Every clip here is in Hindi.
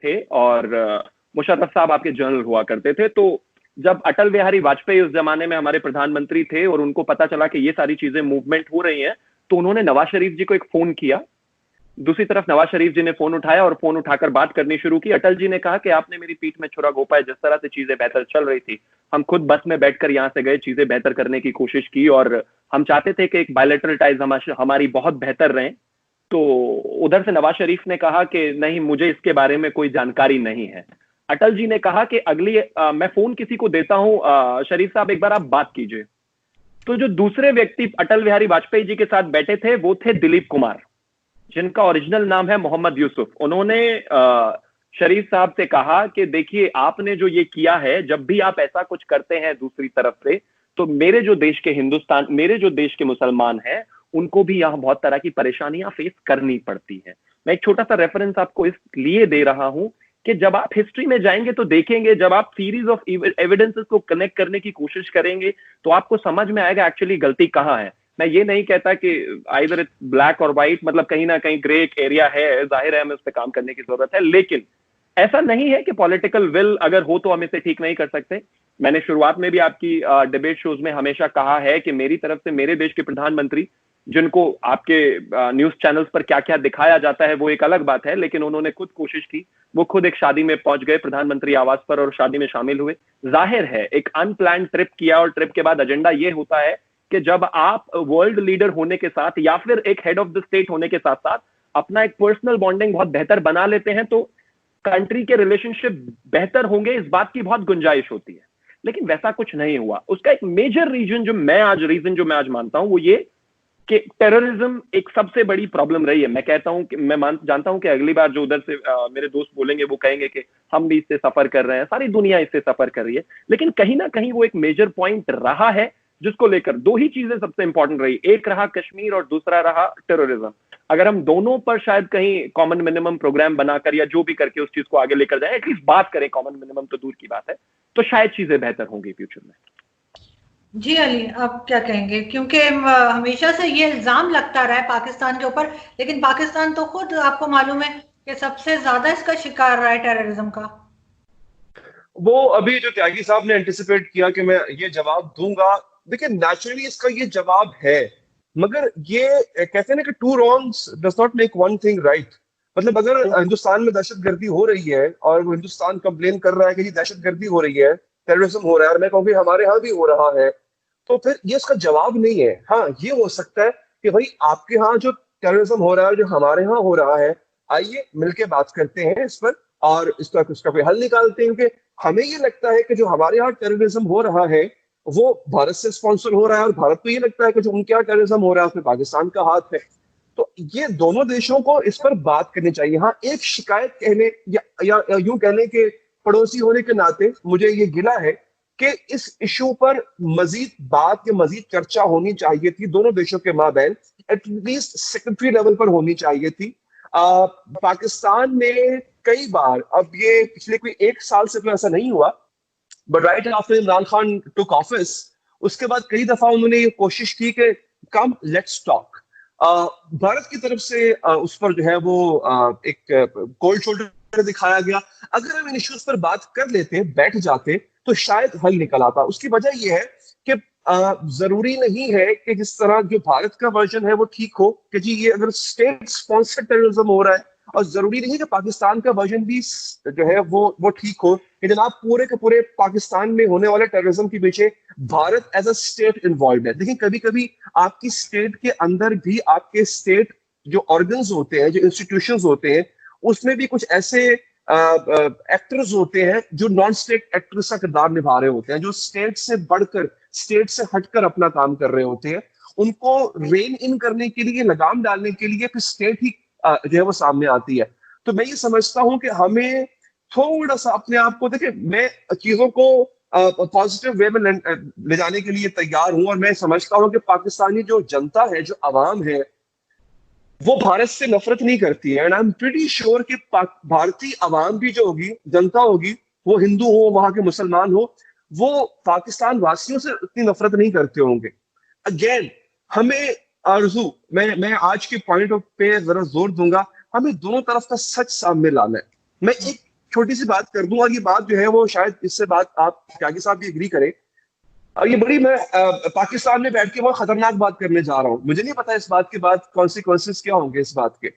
थे और मुशर्रफ साहब आपके जनरल हुआ करते थे। तो जब अटल बिहारी वाजपेयी उस जमाने में हमारे प्रधानमंत्री थे और उनको पता चला कि ये सारी चीजें मूवमेंट हो रही हैं, तो उन्होंने नवाज शरीफ जी को एक फोन किया। दूसरी तरफ नवाज शरीफ जी ने फोन उठाया और फोन उठाकर बात करनी शुरू की। अटल जी ने कहा कि आपने मेरी पीठ में छुरा घोंपा है, जिस तरह से चीजें बेहतर चल रही थी, हम खुद बस में बैठकर यहां से गए, चीजें बेहतर करने की कोशिश की और हम चाहते थे कि एक बायलैटरल टाइज हमारी बहुत बेहतर रहे। तो उधर से नवाज शरीफ ने कहा कि नहीं, मुझे इसके बारे में कोई जानकारी नहीं है। अटल जी ने कहा कि मैं फोन किसी को देता हूं, शरीफ साहब एक बार आप बात कीजिए। तो जो दूसरे व्यक्ति अटल बिहारी वाजपेयी जी के साथ बैठे थे वो थे दिलीप कुमार, जिनका ओरिजिनल नाम है मोहम्मद यूसुफ। उन्होंने शरीफ साहब से कहा कि देखिए, आपने जो ये किया है, जब भी आप ऐसा कुछ करते हैं दूसरी तरफ से, तो मेरे जो देश के मेरे जो देश के मुसलमान हैं, उनको भी यहां बहुत तरह की परेशानियां फेस करनी पड़ती है। मैं एक छोटा सा रेफरेंस आपको इसलिए दे रहा हूं कि जब आप हिस्ट्री में जाएंगे तो देखेंगे, जब आप सीरीज ऑफ एविडेंसेस को कनेक्ट करने की कोशिश करेंगे तो आपको समझ में आएगा एक्चुअली गलती कहां है। मैं ये नहीं कहता कि आइदर इट्स ब्लैक और व्हाइट, मतलब कहीं ना कहीं ग्रे एक एरिया है, जाहिर है हमें उस पर काम करने की जरूरत है, लेकिन ऐसा नहीं है कि पॉलिटिकल विल अगर हो तो हम इसे ठीक नहीं कर सकते। मैंने शुरुआत में भी आपकी डिबेट शोज में हमेशा कहा है कि मेरी तरफ से मेरे देश के प्रधानमंत्री, जिनको आपके न्यूज चैनल्स पर क्या क्या दिखाया जाता है वो एक अलग बात है, लेकिन उन्होंने खुद कोशिश की, वो खुद एक शादी में पहुंच गए प्रधानमंत्री आवास पर और शादी में शामिल हुए। जाहिर है एक अनप्लान ट्रिप किया और ट्रिप के बाद एजेंडा ये होता है कि जब आप वर्ल्ड लीडर होने के साथ या फिर एक हेड ऑफ द स्टेट होने के साथ साथ अपना एक पर्सनल बॉन्डिंग बहुत बेहतर बना लेते हैं तो कंट्री के रिलेशनशिप बेहतर होंगे, इस बात की बहुत गुंजाइश होती है। लेकिन वैसा कुछ नहीं हुआ। उसका एक मेजर रीजन जो मैं आज मानता हूं वो ये कि टेररिज्म एक सबसे बड़ी प्रॉब्लम रही है। मैं कहता हूं कि जानता हूं कि अगली बार जो उधर से मेरे दोस्त बोलेंगे वो कहेंगे कि हम भी इससे सफर कर रहे हैं, सारी दुनिया इससे सफर कर रही है, लेकिन कहीं ना कहीं वो एक मेजर पॉइंट रहा है जिसको लेकर दो ही चीजें सबसे इंपॉर्टेंट रही, एक रहा कश्मीर और दूसरा रहा टेररिज्म। अगर हम दोनों पर शायद कहीं कॉमन मिनिमम प्रोग्राम बनाकर या जो भी करके उस चीज को आगे लेकर जाए, एटलीस्ट बात करें, कॉमन मिनिमम तो दूर की बात है, तो शायद चीजें बेहतर होंगी फ्यूचर में। जी अली, आप क्या कहेंगे? क्योंकि हमेशा से ये इल्जाम लगता रहा है पाकिस्तान के ऊपर, लेकिन पाकिस्तान तो खुद आपको मालूम है कि सबसे ज्यादा इसका शिकार रहा है टेररिज्म का। वो अभी जो त्यागी साहब ने एंटिसिपेट किया कि मैं ये जवाब दूंगा, देखिए नेचुरली इसका ये जवाब है, मगर ये कहते हैं ना कि two wrongs does not make one thing right. मतलब अगर हिंदुस्तान में दहशतगर्दी हो रही है और वो हिंदुस्तान कंप्लेन कर रहा है कि ये दहशतगर्दी हो रही है, टेररिज्म हो रहा है, और मैं कहूँगी हमारे यहाँ भी हो रहा है, तो फिर ये इसका जवाब नहीं है। हाँ, ये हो सकता है कि भाई आपके यहाँ जो टेररिज्म हो रहा है, जो हमारे यहाँ हो रहा है, आइए मिलके बात करते हैं इस पर और इसका कोई हल निकालते हैं। क्योंकि हमें ये लगता है कि जो हमारे यहाँ टेररिज्म हो रहा है वो भारत से स्पॉन्सर हो रहा है, और भारत को ये लगता है कि जो उनके यहाँ टेररिज्म हो रहा है उसमें पाकिस्तान का हाथ है। तो ये दोनों देशों को इस पर बात करनी चाहिए। हाँ, एक शिकायत कहने या यूं कहने के पड़ोसी होने के नाते मुझे ये गिला है कि इस इशू पर मजीद बात या मजीद चर्चा होनी चाहिए थी दोनों देशों के माबैन, एटलीस्ट सेक्रेटरी लेवल पर होनी चाहिए थी। पाकिस्तान में कई बार, अब ये पिछले कोई एक साल से तो ऐसा नहीं हुआ, but right after Imran Khan took office, उसके बाद कई दफा उन्होंने ये कोशिश की कि कम लेट्स टॉक। भारत की तरफ से उस पर जो है वो एक कोल्ड शोल्डर दिखाया गया। अगर हम इन इश्यूज पर बात कर लेते, बैठ जाते, तो शायद हल निकल आता। उसकी वजह यह है कि जरूरी नहीं है कि जिस तरह जो भारत का वर्जन है वो ठीक हो, कि जी ये अगर स्टेट स्पॉन्सर्ड टेररिज्म हो रहा है, और जरूरी नहीं कि पाकिस्तान का वर्जन भी जो है वो ठीक हो कि जनाब पूरे के पूरे पाकिस्तान में होने वाले टेररिज्म के पीछे Bharat as a state involve है। लेकिन कभी कभी आपकी स्टेट के अंदर भी आपके स्टेट जो ऑर्गन्स होते हैं, जो इंस्टीट्यूशंस होते हैं, उसमें भी कुछ ऐसे एक्टर्स होते हैं जो नॉन स्टेट एक्टर्स का किरदार निभा रहे होते हैं, जो स्टेट से बढ़कर, स्टेट से हटकर अपना काम कर रहे होते हैं। उनको रेन इन करने के लिए, लगाम डालने के लिए फिर स्टेट ही जो है वो सामने आती है। तो मैं ये समझता हूं कि हमें थोड़ा सा अपने आप को, देखिए मैं चीजों को पॉजिटिव वे में ले जाने के लिए तैयार हूं, और मैं समझता हूं कि पाकिस्तानी जो जनता है, जो आवाम है, वो भारत से नफरत नहीं करती है। And I am pretty sure कि भारतीय आवाम भी जो होगी, जनता होगी, वो हिंदू हो, वहां के मुसलमान हो, वो पाकिस्तान वासियों से इतनी नफरत नहीं करते होंगे। अगेन हमें आरजू, मैं आज के पॉइंट पे जरा जोर दूंगा, हमें दोनों तरफ का सच सामने लाना है। मैं छोटी सी बात कर दूं, और ये बात जो है वो शायद इससे बात आप त्यागी साहब भी एग्री करें। और ये बड़ी, मैं पाकिस्तान में बैठ के बहुत खतरनाक बात करने जा रहा हूँ, मुझे नहीं पता इस बात के बाद कॉन्सिक्वेंसेस क्या होंगे इस बात के।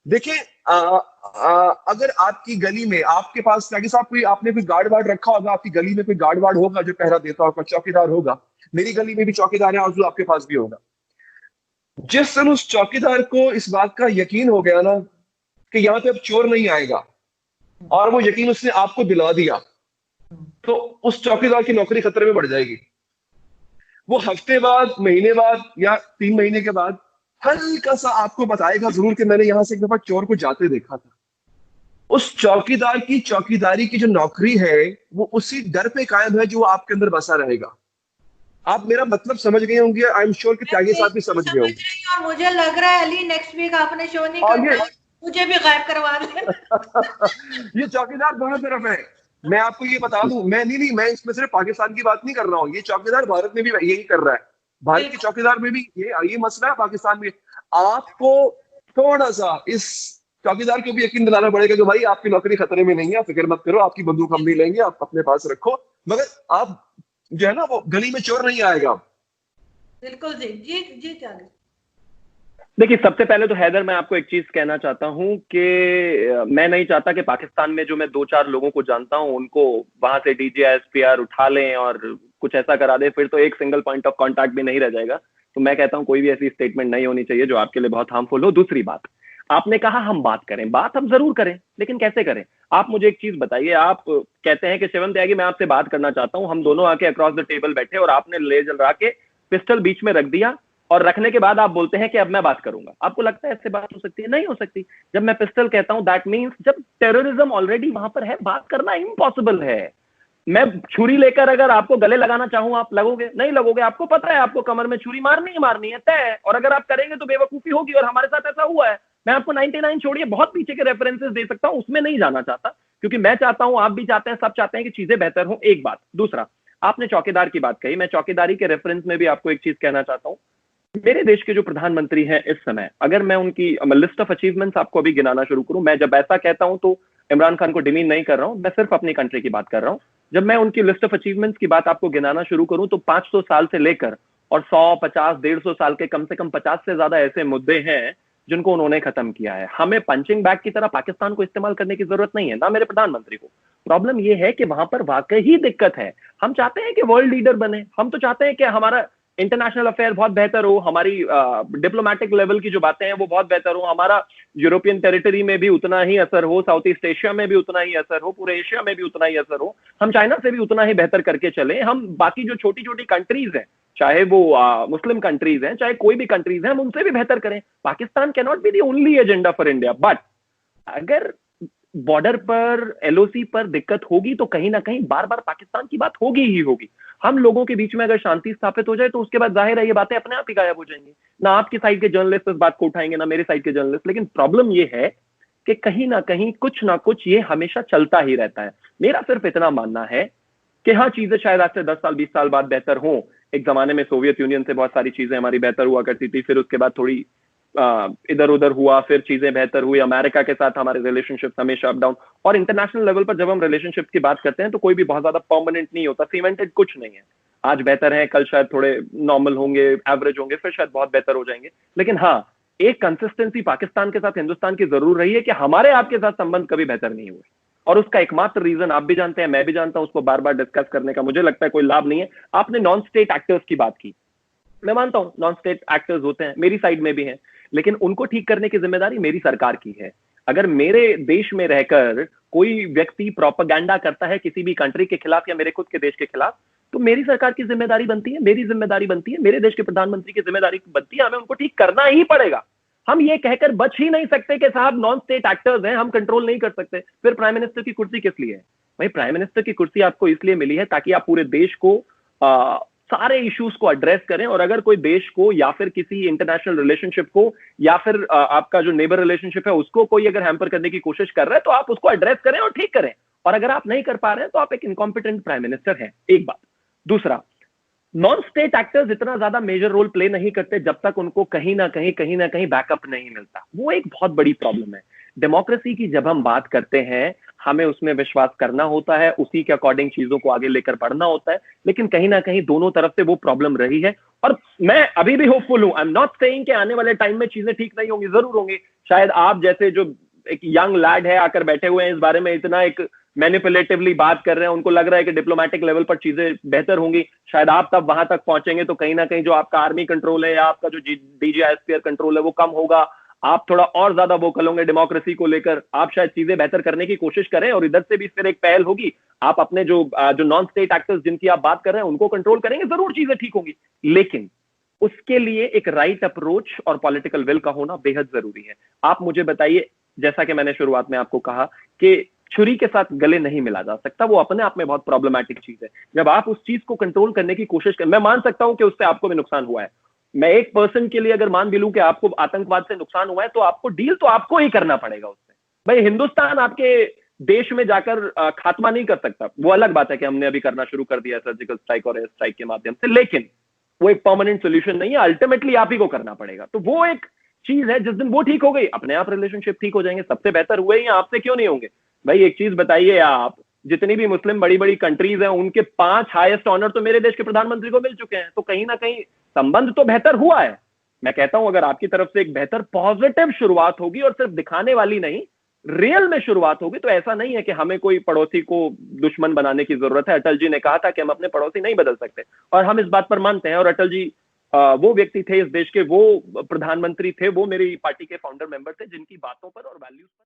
देखिए, अगर आपकी गली में, आपके पास त्यागी साहब कोई, आपने कोई गार्ड वार्ड रखा होगा, आपकी गली में कोई गार्ड वार्ड होगा जो पहरा देता होगा, चौकीदार होगा। मेरी गली में भी चौकीदार है, और आपके पास भी होगा। जिस दिन उस चौकीदार को इस बात का यकीन हो गया ना कि यहाँ पे अब चोर नहीं आएगा, और वो यकीन उसने आपको दिला दिया, तो उस चौकीदार की नौकरी खतरे में बढ़ जाएगी। वो हफ्ते बाद, महीने बाद, या 3 महीने के बाद हल्का सा आपको बताएगा जरूर कि मैंने यहां से एक दफा चोर को जाते देखा था। उस चौकीदार की चौकीदारी की जो नौकरी है वो उसी डर पे कायम है जो आपके अंदर बसा रहेगा। आप मेरा मतलब समझ गए होंगे, आई एम श्योर कि त्यागी साहब भी समझ गए होंगे। और मुझे लग रहा है अली, नेक्स्ट वीक आपने शो नहीं करना, मुझे भी गायब करवा दे। ये चौकीदार दोनों तरफ है, मैं आपको ये बता दूं। मैं इसमें सिर्फ पाकिस्तान की बात नहीं कर रहा हूँ, ये चौकीदार भारत में भी यही कर रहा है। भारत के चौकीदार में भी ये मसला है, पाकिस्तान में। आपको थोड़ा सा इस चौकीदार को भी यकीन दिलाना पड़ेगा कि भाई आपकी नौकरी खतरे में नहीं है, फिक्र मत करो, आपकी बंदूक हम नहीं लेंगे, आप अपने पास रखो, मगर आप जो है ना वो गली में चोर नहीं आएगा। बिल्कुल जी जी जी। त्यागी देखिए, सबसे पहले तो हैदर, मैं आपको एक चीज कहना चाहता हूं कि मैं नहीं चाहता कि पाकिस्तान में जो मैं 2-4 लोगों को जानता हूं उनको वहां से DGI-SPR उठा लें और कुछ ऐसा करा दे, फिर तो एक सिंगल पॉइंट ऑफ कांटेक्ट भी नहीं रह जाएगा। तो मैं कहता हूं कोई भी ऐसी स्टेटमेंट नहीं होनी चाहिए जो आपके लिए बहुत हार्मफुल हो। दूसरी बात, आपने कहा हम बात करें, बात हम जरूर करें, लेकिन कैसे करें? आप मुझे एक चीज बताइए। आप कहते हैं कि शिवम त्यागी मैं आपसे बात करना चाहता हूं, हम दोनों आके अक्रॉस द टेबल बैठे और आपने ले जला के पिस्टल बीच में रख दिया, और रखने के बाद आप बोलते हैं कि अब मैं बात करूंगा। आपको लगता है इससे बात हो सकती है? नहीं हो सकती। जब मैं पिस्टल कहता हूं, दैट मींस जब टेररिज्म ऑलरेडी वहां पर है, बात करना इम्पॉसिबल है। मैं छुरी लेकर अगर आपको गले लगाना चाहूं, आप लगोगे? नहीं लगोगे। आपको पता है आपको कमर में छुरी मारनी है तय, और अगर आप करेंगे तो बेवकूफी होगी, और हमारे साथ ऐसा हुआ है। मैं आपको 99 छोड़िए, बहुत पीछे के रेफरेंसेस दे सकता हूं, उसमें नहीं जाना चाहता, क्योंकि मैं चाहता हूं, आप भी चाहते हैं, सब चाहते हैं कि चीजें बेहतर हो। एक बात। दूसरा, आपने चौकीदार की बात कही, मैं चौकीदारी के रेफरेंस में भी आपको एक चीज कहना चाहता हूं। मेरे देश के जो प्रधानमंत्री हैं इस समय, अगर मैं उनकी लिस्ट ऑफ अचीवमेंट्स आपको अभी गिनाना शुरू करूं, मैं जब ऐसा कहता हूं तो इमरान खान को डिमीन नहीं कर रहा हूं, मैं सिर्फ अपनी कंट्री की बात कर रहा हूं। जब मैं उनकी लिस्ट ऑफ अचीवमेंट्स की बात आपको गिनाना शुरू करूं तो 500 साल से लेकर और 100, 50, 150 साल के कम से कम 50 से ज्यादा ऐसे मुद्दे हैं जिनको उन्होंने खत्म किया है। हमें पंचिंग बैग की तरह पाकिस्तान को इस्तेमाल करने की जरूरत नहीं है, ना मेरे प्रधानमंत्री को। प्रॉब्लम यह है कि वहां पर वाकई ही दिक्कत है। हम चाहते हैं कि वर्ल्ड लीडर बने, हम तो चाहते हैं कि हमारा इंटरनेशनल अफेयर बहुत बेहतर हो, हमारी डिप्लोमेटिक लेवल की जो बातें हैं वो बहुत बेहतर हो, हमारा यूरोपियन टेरिटरी में भी उतना ही असर हो, साउथ ईस्ट एशिया में भी उतना ही असर हो, पूरे एशिया में भी उतना ही असर हो, हम चाइना से भी उतना ही बेहतर करके चले। हम बाकी जो छोटी छोटी कंट्रीज हैं, चाहे वो मुस्लिम कंट्रीज हैं, चाहे कोई भी कंट्रीज हैं, हम उनसे भी बेहतर करें। Pakistan can not be the only agenda for India, but अगर बॉर्डर पर, LOC पर दिक्कत होगी तो कहीं ना कहीं बार बार पाकिस्तान की बात होगी ही होगी। हम लोगों के बीच में अगर शांति स्थापित हो जाए तो उसके बाद जाहिर है ये बातें अपने आप ही गायब हो जाएंगी। ना आपकी साइड के जर्नलिस्ट इस बात को उठाएंगे, ना मेरी साइड के जर्नलिस्ट। लेकिन प्रॉब्लम ये है कि कहीं ना कुछ ये हमेशा चलता ही रहता है। मेरा सिर्फ इतना मानना है कि हाँ, चीजें शायद आज से 10 साल 20 साल बाद बेहतर हों। एक जमाने में सोवियत यूनियन से बहुत सारी चीजें हमारी बेहतर हुआ करती थी, फिर उसके बाद थोड़ी इधर उधर हुआ, फिर चीजें बेहतर हुई। अमेरिका के साथ हमारे रिलेशनशिप हमेशा अप डाउन, और इंटरनेशनल लेवल पर जब हम रिलेशनशिप की बात करते हैं तो कोई भी बहुत ज्यादा परमानेंट नहीं होता, सीमेंटेड कुछ नहीं है। आज बेहतर है, कल शायद थोड़े नॉर्मल होंगे, एवरेज होंगे, फिर शायद बहुत बेहतर हो जाएंगे। लेकिन हाँ, एक कंसिस्टेंसी पाकिस्तान के साथ हिंदुस्तान की जरूर रही है कि हमारे आपके साथ संबंध कभी बेहतर नहीं हुए, और उसका एकमात्र रीजन आप भी जानते हैं, मैं भी जानता हूं, उसको बार बार डिस्कस करने का मुझे लगता है कोई लाभ नहीं है। आपने नॉन स्टेट एक्टर्स की बात की, मैं मानता हूं नॉन स्टेट एक्टर्स होते हैं, मेरी साइड में भी हैं, लेकिन उनको ठीक करने की जिम्मेदारी मेरी सरकार की है। अगर मेरे देश में रहकर कोई व्यक्ति प्रोपेगेंडा करता है किसी भी कंट्री के खिलाफ या मेरे खुद के देश के खिलाफ, तो मेरी सरकार की जिम्मेदारी बनती है, मेरी जिम्मेदारी बनती है, मेरे देश के प्रधानमंत्री की जिम्मेदारी बनती है, हमें उनको ठीक करना ही पड़ेगा। हम ये कहकर बच ही नहीं सकते कि साहब नॉन स्टेट एक्टर्स हैं, हम कंट्रोल नहीं कर सकते। फिर प्राइम मिनिस्टर की कुर्सी किस लिए है भाई? प्राइम मिनिस्टर की कुर्सी आपको इसलिए मिली है ताकि आप पूरे देश को सारे इश्यूज को एड्रेस करें, और अगर कोई देश को या फिर किसी इंटरनेशनल रिलेशनशिप को या फिर आपका जो नेबर रिलेशनशिप है उसको कोई अगर हैम्पर करने की कोशिश कर रहा है तो आप उसको एड्रेस करें और ठीक करें। और अगर आप नहीं कर पा रहे हैं तो आप एक इनकॉम्पिटेंट प्राइम मिनिस्टर हैं, एक बात। दूसरा, नॉन स्टेट एक्टर्स इतना ज्यादा मेजर रोल प्ले नहीं करते जब तक उनको कहीं ना कहीं बैकअप नहीं मिलता। वो एक बहुत बड़ी प्रॉब्लम है डेमोक्रेसी की। जब हम बात करते हैं, हमें उसमें विश्वास करना होता है, उसी के अकॉर्डिंग चीजों को आगे लेकर बढ़ना होता है। लेकिन कहीं ना कहीं दोनों तरफ से वो प्रॉब्लम रही है, और मैं अभी भी होपफुल हूं। आई एम नॉट सेइंग कि आने वाले टाइम में चीजें ठीक नहीं होंगी, जरूर होंगी। शायद आप जैसे जो एक यंग लैड है आकर बैठे हुए हैं इस बारे में इतना एक मैनिपुलेटिवली बात कर रहे हैं, उनको लग रहा है कि डिप्लोमेटिक लेवल पर चीजें बेहतर होंगी। शायद आप तब वहां तक पहुंचेंगे तो कहीं ना कहीं जो आपका आर्मी कंट्रोल है या आपका जो डीजीआईएसपीआर कंट्रोल है वो कम होगा। आप थोड़ा और ज्यादा वोकल होंगे डेमोक्रेसी को लेकर, आप शायद चीजें बेहतर करने की कोशिश करें, और इधर से भी फिर एक पहल होगी। आप अपने जो नॉन स्टेट एक्टर्स जिनकी आप बात कर रहे हैं उनको कंट्रोल करेंगे, जरूर चीजें ठीक होंगी। लेकिन उसके लिए एक राइट अप्रोच और पॉलिटिकल विल का होना बेहद जरूरी है। आप मुझे बताइए, जैसा कि मैंने शुरुआत में आपको कहा कि छुरी के साथ गले नहीं मिला जा सकता, वो अपने आप में बहुत प्रॉब्लमैटिक चीज है। जब आप उस चीज को कंट्रोल करने की कोशिश करें, मैं मान सकता हूं कि उससे आपको भी नुकसान हुआ है। मैं एक पर्सन के लिए अगर मान भी लूं कि आपको आतंकवाद से नुकसान हुआ है, तो आपको डील तो आपको ही करना पड़ेगा उससे। भाई हिंदुस्तान आपके देश में जाकर खात्मा नहीं कर सकता। वो अलग बात है कि हमने अभी करना शुरू कर दिया सर्जिकल स्ट्राइक और एयर स्ट्राइक के माध्यम से, लेकिन वो एक परमानेंट सोल्यूशन नहीं है। अल्टीमेटली आप ही को करना पड़ेगा। तो वो एक चीज है, जिस दिन वो ठीक हो गई अपने आप रिलेशनशिप ठीक हो जाएंगे। सबसे बेहतर हुए ही आपसे क्यों नहीं होंगे? भाई एक चीज बताइए, आप जितनी भी मुस्लिम बड़ी बड़ी कंट्रीज हैं उनके 5 हाईएस्ट ऑनर तो मेरे देश के प्रधानमंत्री को मिल चुके हैं। तो कहीं ना कहीं संबंध तो बेहतर हुआ है। मैं कहता हूं अगर आपकी तरफ से एक बेहतर पॉजिटिव शुरुआत होगी और सिर्फ दिखाने वाली नहीं, रियल में शुरुआत होगी, तो ऐसा नहीं है कि हमें कोई पड़ोसी को दुश्मन बनाने की जरूरत है। अटल जी ने कहा था कि हम अपने पड़ोसी नहीं बदल सकते, और हम इस बात पर मानते हैं। और अटल जी वो व्यक्ति थे इस देश के, वो प्रधानमंत्री थे, वो मेरी पार्टी के फाउंडर मेंबर थे जिनकी बातों पर और वैल्यूज पर